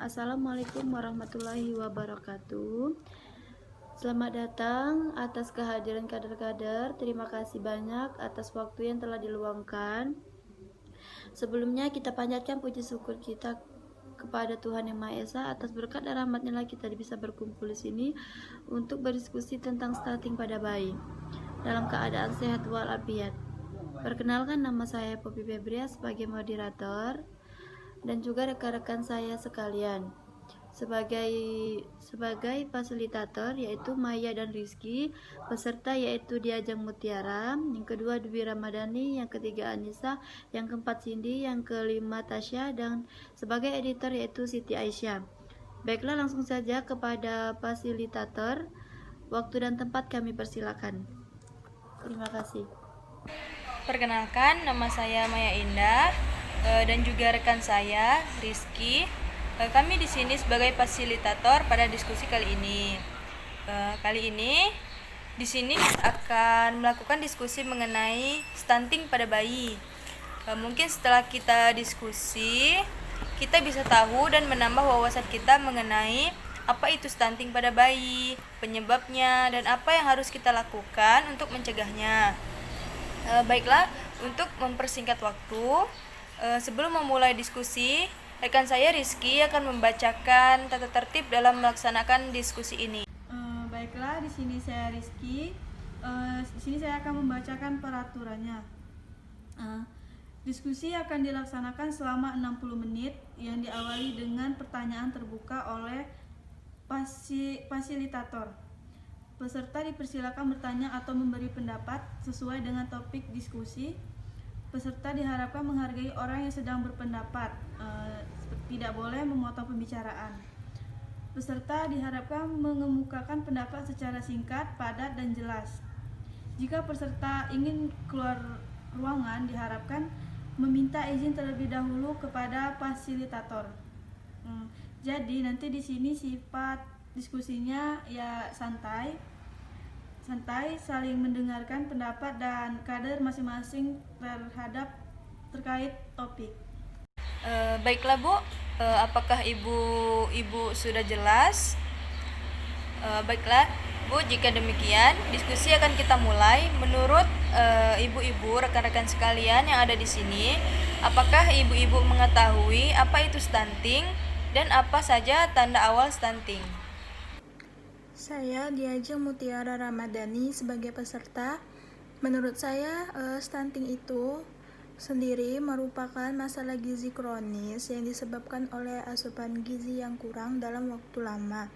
Assalamualaikum warahmatullahi wabarakatuh. Selamat datang atas kehadiran kader-kader. Terima kasih banyak atas waktu yang telah diluangkan. Sebelumnya kita panjatkan puji syukur kita kepada Tuhan Yang Maha Esa atas berkat dan rahmat-Nya lah kita bisa berkumpul di sini untuk berdiskusi tentang stunting pada bayi dalam keadaan sehat walafiat. Perkenalkan, nama saya Poppy Febria sebagai moderator dan juga rekan-rekan saya sekalian sebagai fasilitator yaitu Maya dan Rizky, peserta yaitu Diajeng Mutiara, yang kedua Dwi Ramadhani, yang ketiga Anissa, yang keempat Cindy, yang kelima Tasya, dan sebagai editor yaitu Siti Aisyah. Baiklah, langsung saja kepada fasilitator. Waktu dan tempat kami persilakan. Terima kasih. Perkenalkan, nama saya Maya Indah dan juga rekan saya Rizky. Kami di sini sebagai fasilitator pada diskusi kali ini. Kali ini di sini akan melakukan diskusi mengenai stunting pada bayi. Mungkin setelah kita diskusi, kita bisa tahu dan menambah wawasan kita mengenai apa itu stunting pada bayi, penyebabnya, dan apa yang harus kita lakukan untuk mencegahnya. Baiklah, untuk mempersingkat waktu, sebelum memulai diskusi, rekan saya Rizky akan membacakan tata tertib dalam melaksanakan diskusi ini. Baiklah, di sini saya Rizky. Di sini saya akan membacakan peraturannya. Diskusi akan dilaksanakan selama 60 menit yang diawali dengan pertanyaan terbuka oleh fasilitator. Peserta dipersilakan bertanya atau memberi pendapat sesuai dengan topik diskusi. Peserta diharapkan menghargai orang yang sedang berpendapat, tidak boleh memotong pembicaraan. Peserta diharapkan mengemukakan pendapat secara singkat, padat, dan jelas. Jika peserta ingin keluar ruangan, diharapkan meminta izin terlebih dahulu kepada fasilitator. Jadi nanti di sini sifat diskusinya ya santai, saling mendengarkan pendapat dan kader masing-masing terkait topik. Baiklah Bu, apakah ibu sudah jelas? Baiklah Bu, jika demikian diskusi akan kita mulai. Menurut ibu-ibu rekan-rekan sekalian yang ada di sini, apakah ibu-ibu mengetahui apa itu stunting dan apa saja tanda awal stunting? Saya Diajeng Mutiara Ramadhani sebagai peserta. Menurut saya, stunting itu sendiri merupakan masalah gizi kronis yang disebabkan oleh asupan gizi yang kurang dalam waktu lama.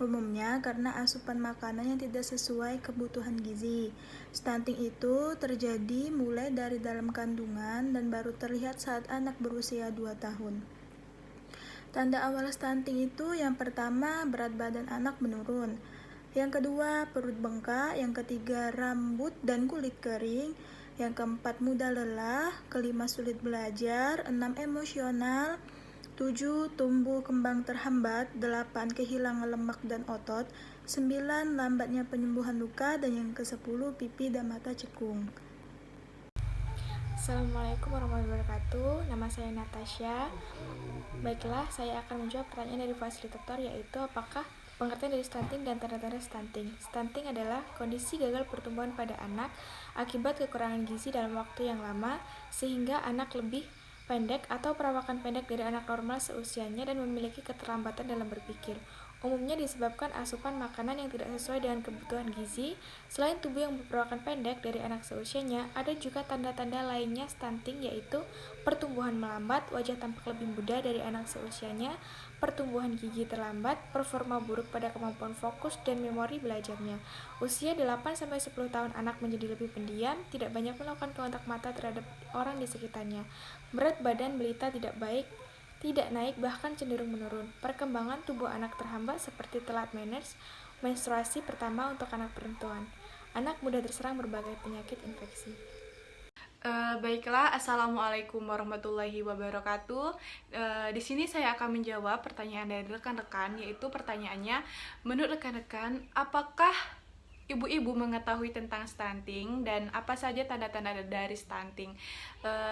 Umumnya karena asupan makanan yang tidak sesuai kebutuhan gizi. Stunting itu terjadi mulai dari dalam kandungan dan baru terlihat saat anak berusia 2 tahun. Tanda awal stunting itu yang pertama, berat badan anak menurun. Yang kedua, perut bengkak. Yang ketiga, rambut dan kulit kering. Yang keempat, mudah lelah. Kelima, sulit belajar. 6, emosional. 7, tumbuh kembang terhambat. 8, kehilangan lemak dan otot. 9, lambatnya penyembuhan luka. Dan yang ke-10, pipi dan mata cekung. Assalamualaikum warahmatullahi wabarakatuh. Nama saya Natasha. Baiklah, saya akan menjawab pertanyaan dari fasilitator, yaitu apakah pengertian dari stunting dan tanda-tanda stunting. Stunting adalah kondisi gagal pertumbuhan pada anak akibat kekurangan gizi dalam waktu yang lama, sehingga anak lebih pendek atau perawakan pendek dari anak normal seusianya dan memiliki keterlambatan dalam berpikir. Umumnya disebabkan asupan makanan yang tidak sesuai dengan kebutuhan gizi. Selain tubuh yang berperawakan pendek dari anak seusianya, ada juga tanda-tanda lainnya stunting, yaitu pertumbuhan melambat, wajah tampak lebih muda dari anak seusianya, pertumbuhan gigi terlambat, performa buruk pada kemampuan fokus dan memori belajarnya. Usia 8-10 tahun anak menjadi lebih pendiam, tidak banyak melakukan kontak mata terhadap orang di sekitarnya. Berat badan balita tidak naik, bahkan cenderung menurun. Perkembangan tubuh anak terhambat seperti telat menstruasi pertama untuk anak perempuan. Anak mudah terserang berbagai penyakit infeksi. Baiklah, Assalamualaikum warahmatullahi wabarakatuh. Di sini saya akan menjawab pertanyaan dari rekan-rekan, yaitu pertanyaannya, menurut rekan-rekan, apakah ibu-ibu mengetahui tentang stunting dan apa saja tanda-tanda dari stunting.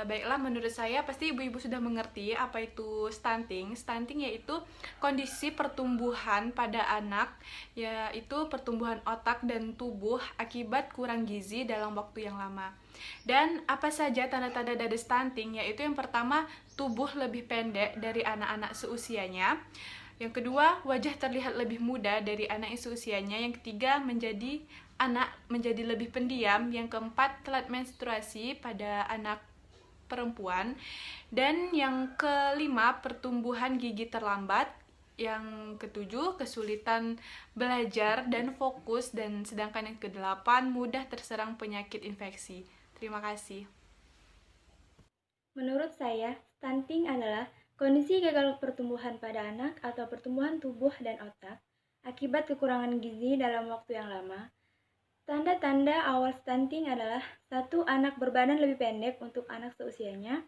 Baiklah, menurut saya pasti ibu-ibu sudah mengerti apa itu stunting. Stunting yaitu kondisi pertumbuhan pada anak, yaitu pertumbuhan otak dan tubuh akibat kurang gizi dalam waktu yang lama. Dan apa saja tanda-tanda dari stunting, yaitu yang pertama, tubuh lebih pendek dari anak-anak seusianya. Yang kedua, wajah terlihat lebih muda dari anak yang seusianya. Yang ketiga, anak menjadi lebih pendiam. Yang keempat, telat menstruasi pada anak perempuan. Dan yang kelima, pertumbuhan gigi terlambat. Yang ketujuh, kesulitan belajar dan fokus. Dan sedangkan yang kedelapan, mudah terserang penyakit infeksi. Terima kasih. Menurut saya, stunting adalah kondisi gagal pertumbuhan pada anak atau pertumbuhan tubuh dan otak akibat kekurangan gizi dalam waktu yang lama. Tanda-tanda awal stunting adalah 1. Anak berbadan lebih pendek untuk anak seusianya.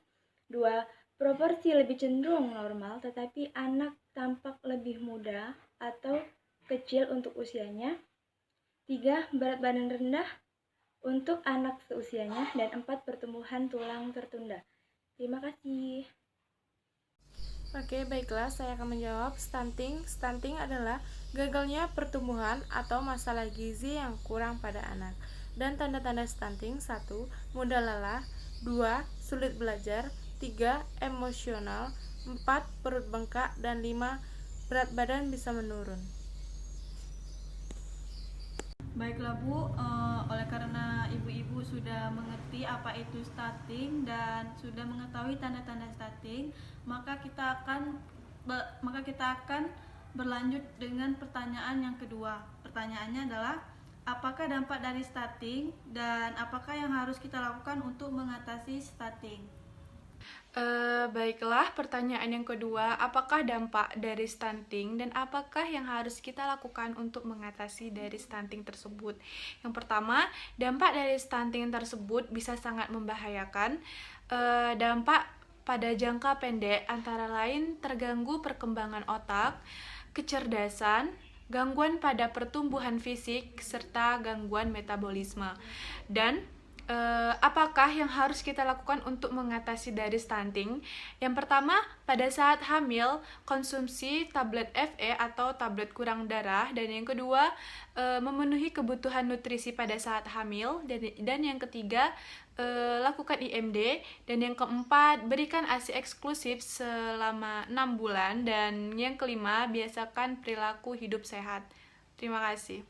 2. Proporsi lebih cenderung normal tetapi anak tampak lebih muda atau kecil untuk usianya. 3. Berat badan rendah untuk anak seusianya. Dan 4. Pertumbuhan tulang tertunda. Terima kasih. Oke, baiklah, saya akan menjawab stunting. Stunting adalah gagalnya pertumbuhan atau masalah gizi yang kurang pada anak. Dan tanda-tanda stunting: 1. Mudah lelah. 2. Sulit belajar. 3. Emosional. 4. Perut bengkak. Dan 5. Berat badan bisa menurun. Baiklah Bu, oleh karena ibu-ibu sudah mengerti apa itu stunting dan sudah mengetahui tanda-tanda stunting, maka kita akan berlanjut dengan pertanyaan yang kedua. Pertanyaannya adalah, apakah dampak dari stunting dan apakah yang harus kita lakukan untuk mengatasi stunting? Baiklah, pertanyaan yang kedua, apakah dampak dari stunting dan apakah yang harus kita lakukan untuk mengatasi dari stunting tersebut? Yang pertama, dampak dari stunting tersebut bisa sangat membahayakan. Dampak pada jangka pendek antara lain terganggu perkembangan otak, kecerdasan, gangguan pada pertumbuhan fisik, serta gangguan metabolisme. Dan apakah yang harus kita lakukan untuk mengatasi dari stunting? Yang pertama, pada saat hamil, konsumsi tablet FE atau tablet kurang darah. Dan yang kedua, memenuhi kebutuhan nutrisi pada saat hamil. Dan yang ketiga, lakukan IMD. Dan yang keempat, berikan ASI eksklusif selama 6 bulan. Dan yang kelima, biasakan perilaku hidup sehat. Terima kasih.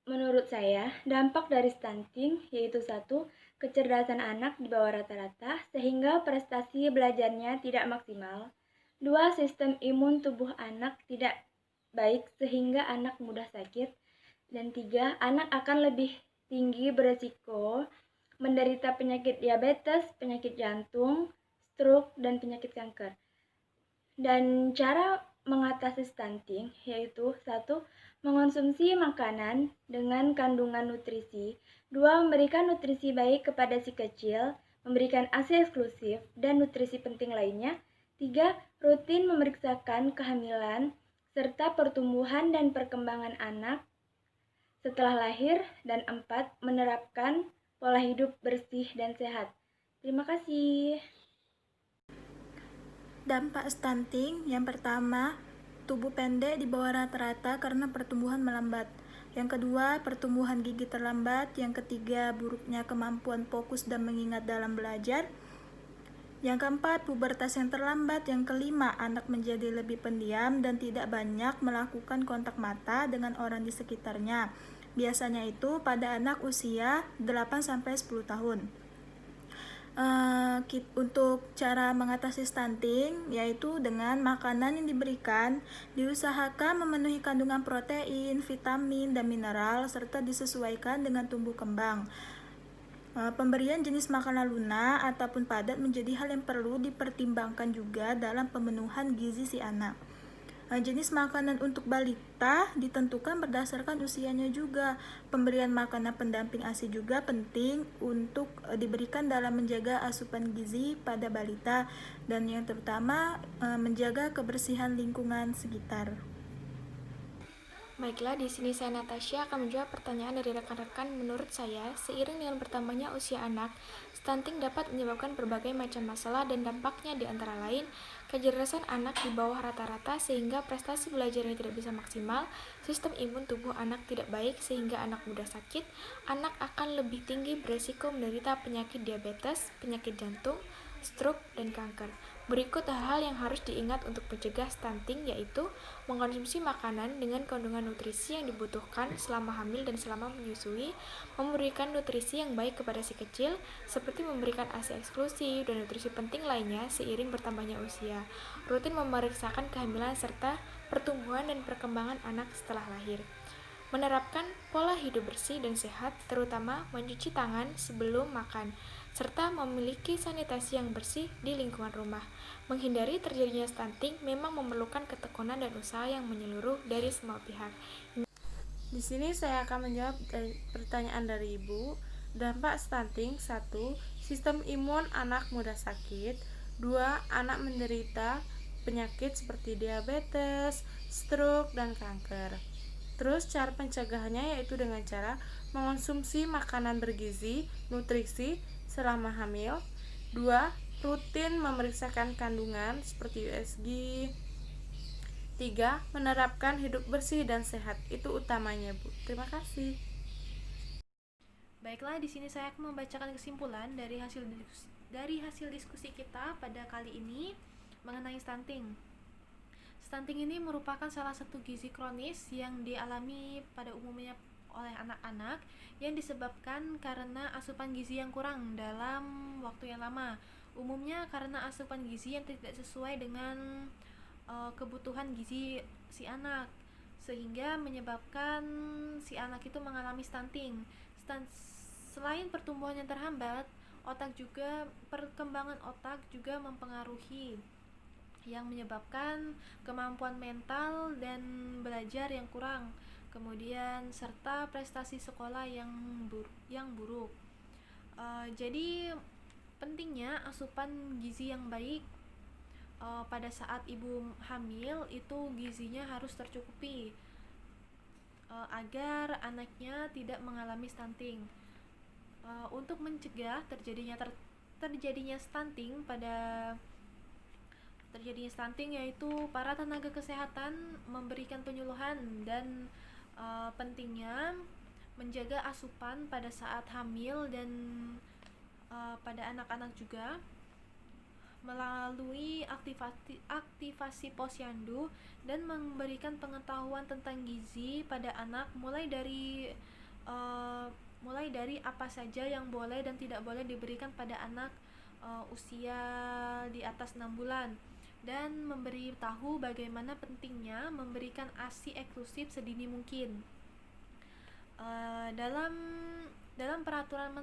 Menurut saya, dampak dari stunting yaitu 1. Kecerdasan anak di bawah rata-rata sehingga prestasi belajarnya tidak maksimal. 2. Sistem imun tubuh anak tidak baik sehingga anak mudah sakit. Dan 3. Anak akan lebih tinggi beresiko menderita penyakit diabetes, penyakit jantung, stroke, dan penyakit kanker. Dan cara mengatasi stunting yaitu 1. Mengonsumsi makanan dengan kandungan nutrisi. 2. Memberikan nutrisi baik kepada si kecil, memberikan ASI eksklusif dan nutrisi penting lainnya. 3. Rutin memeriksakan kehamilan serta pertumbuhan dan perkembangan anak setelah lahir. Dan 4. Menerapkan pola hidup bersih dan sehat. Terima kasih. Dampak stunting yang pertama, tubuh pendek di bawah rata-rata karena pertumbuhan melambat. Yang kedua, pertumbuhan gigi terlambat. Yang ketiga, buruknya kemampuan fokus dan mengingat dalam belajar. Yang keempat, pubertas yang terlambat. Yang kelima, anak menjadi lebih pendiam dan tidak banyak melakukan kontak mata dengan orang di sekitarnya. Biasanya itu pada anak usia 8-10 tahun. Untuk cara mengatasi stunting yaitu dengan makanan yang diberikan diusahakan memenuhi kandungan protein, vitamin, dan mineral serta disesuaikan dengan tumbuh kembang. Pemberian jenis makanan lunak ataupun padat menjadi hal yang perlu dipertimbangkan juga dalam pemenuhan gizi si anak. Jenis makanan untuk balita ditentukan berdasarkan usianya juga. Pemberian makanan pendamping ASI juga penting untuk diberikan dalam menjaga asupan gizi pada balita dan yang terutama menjaga kebersihan lingkungan sekitar. Baiklah, di sini saya Natasha akan menjawab pertanyaan dari rekan-rekan. Menurut saya, seiring dengan bertambahnya usia anak, stunting dapat menyebabkan berbagai macam masalah dan dampaknya di antara lain kecerdasan anak di bawah rata-rata sehingga prestasi belajarnya tidak bisa maksimal, sistem imun tubuh anak tidak baik sehingga anak mudah sakit, anak akan lebih tinggi beresiko menderita penyakit diabetes, penyakit jantung, stroke, dan kanker. Berikut hal-hal yang harus diingat untuk mencegah stunting, yaitu mengkonsumsi makanan dengan kandungan nutrisi yang dibutuhkan selama hamil dan selama menyusui, memberikan nutrisi yang baik kepada si kecil, seperti memberikan ASI eksklusif dan nutrisi penting lainnya seiring bertambahnya usia, rutin memeriksakan kehamilan serta pertumbuhan dan perkembangan anak setelah lahir. Menerapkan pola hidup bersih dan sehat, terutama mencuci tangan sebelum makan, serta memiliki sanitasi yang bersih di lingkungan rumah. Menghindari terjadinya stunting memang memerlukan ketekunan dan usaha yang menyeluruh dari semua pihak. Di sini saya akan menjawab pertanyaan dari Ibu. Dampak stunting: 1. Sistem imun anak mudah sakit. 2. Anak menderita penyakit seperti diabetes, stroke, dan kanker. Terus cara pencegahannya yaitu dengan cara mengonsumsi makanan bergizi, nutrisi selama hamil. 2. Rutin memeriksakan kandungan seperti USG. 3. Menerapkan hidup bersih dan sehat. Itu utamanya, Bu. Terima kasih. Baiklah, di sini saya akan membacakan kesimpulan dari hasil diskusi kita pada kali ini mengenai stunting. Stunting ini merupakan salah satu gizi kronis yang dialami pada umumnya oleh anak-anak yang disebabkan karena asupan gizi yang kurang dalam waktu yang lama. Umumnya karena asupan gizi yang tidak sesuai dengan kebutuhan gizi si anak, sehingga menyebabkan si anak itu mengalami stunting. Selain pertumbuhan yang terhambat, perkembangan otak juga mempengaruhi, yang menyebabkan kemampuan mental dan belajar yang kurang, kemudian serta prestasi sekolah yang buruk. Jadi pentingnya asupan gizi yang baik pada saat ibu hamil itu gizinya harus tercukupi agar anaknya tidak mengalami stunting. Untuk mencegah terjadinya stunting yaitu para tenaga kesehatan memberikan penyuluhan dan pentingnya menjaga asupan pada saat hamil dan pada anak-anak juga melalui aktivasi posyandu dan memberikan pengetahuan tentang gizi pada anak mulai dari apa saja yang boleh dan tidak boleh diberikan pada anak usia di atas 6 bulan, dan memberitahu bagaimana pentingnya memberikan ASI eksklusif sedini mungkin. Dalam peraturan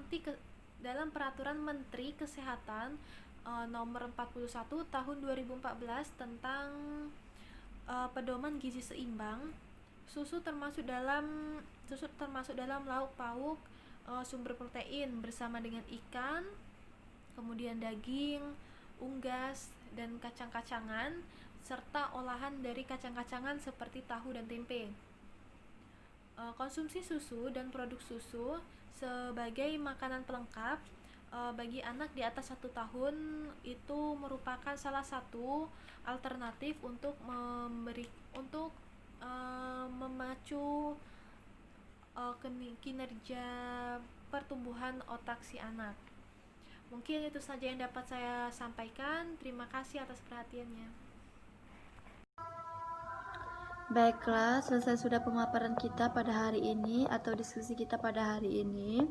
Menteri Kesehatan nomor 41 tahun 2014 tentang pedoman gizi seimbang, susu termasuk dalam lauk pauk sumber protein bersama dengan ikan, kemudian daging, unggas, dan kacang-kacangan, serta olahan dari kacang-kacangan seperti tahu dan tempe. Konsumsi susu dan produk susu sebagai makanan pelengkap bagi anak di atas 1 tahun itu merupakan salah satu alternatif untuk memacu kinerja pertumbuhan otak si anak. Mungkin itu saja yang dapat saya sampaikan. Terima kasih atas perhatiannya. Baiklah, selesai sudah pemaparan kita pada hari ini atau diskusi kita pada hari ini.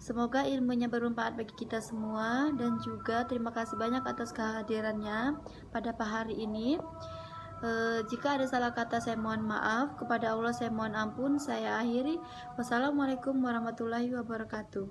Semoga ilmunya bermanfaat bagi kita semua, dan juga terima kasih banyak atas kehadirannya pada hari ini. Jika ada salah kata saya mohon maaf, kepada Allah saya mohon ampun. Saya akhiri. Wassalamualaikum warahmatullahi wabarakatuh.